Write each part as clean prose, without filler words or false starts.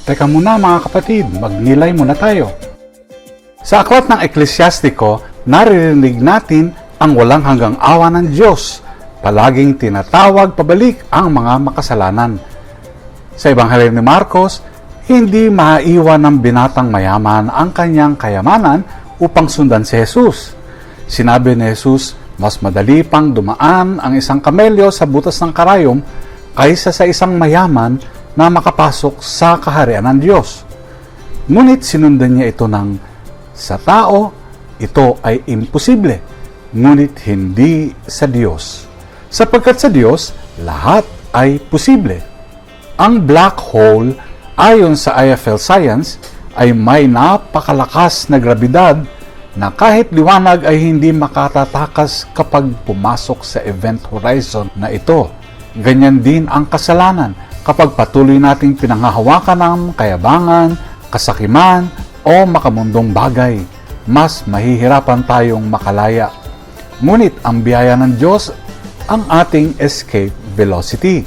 Teka muna mga kapatid, magnilay muna tayo. Sa aklat ng Eklesiastiko, naririnig natin ang walang hanggang awa ng Diyos. Palaging tinatawag pabalik ang mga makasalanan. Sa Ebanghelyo ni Marcos, hindi maiwan ng binatang mayaman ang kanyang kayamanan upang sundan si Jesus. Sinabi ni Jesus, mas madali pang dumaan ang isang kamelyo sa butas ng karayom kaysa sa isang mayaman na makapasok sa kaharian ng Diyos. Ngunit sinundan niya ito ng, sa tao, ito ay imposible, ngunit hindi sa Diyos. Sapagkat sa Diyos, lahat ay posible. Ang black hole, ayon sa IFL Science, ay may napakalakas na grabidad na kahit liwanag ay hindi makatatakas kapag pumasok sa event horizon na ito. Ganyan din ang kasalanan kapag patuloy nating pinanghahawakan ng kayabangan, kasakiman, o makamundong bagay. Mas mahihirapan tayong makalaya. Ngunit ang biyaya ng Diyos ang ating escape velocity.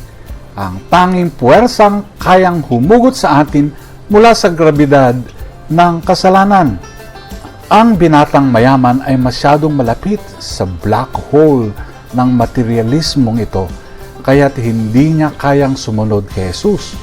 Ang tanging puwersang kayang humugot sa atin mula sa grabidad ng kasalanan. Ang binatang mayaman ay masyadong malapit sa black hole ng materialismong ito, kaya't hindi niya kayang sumunod kay Jesus.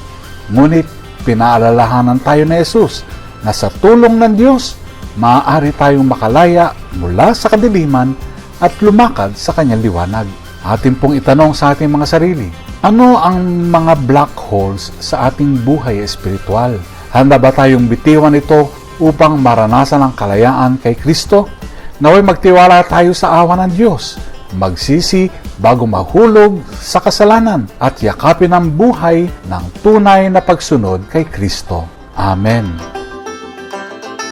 Ngunit pinaalalahanan tayo ni Jesus na sa tulong ng Diyos, maaari tayong makalaya mula sa kadiliman at lumakad sa kanyang liwanag. Atin pong itanong sa ating mga sarili, ano ang mga black holes sa ating buhay espiritual? Handa ba tayong bitiwan ito upang maranasan ang kalayaan kay Kristo? Naway magtiwala tayo sa awa ng Diyos, magsisi bago mahulog sa kasalanan at yakapin ang buhay ng tunay na pagsunod kay Kristo. Amen.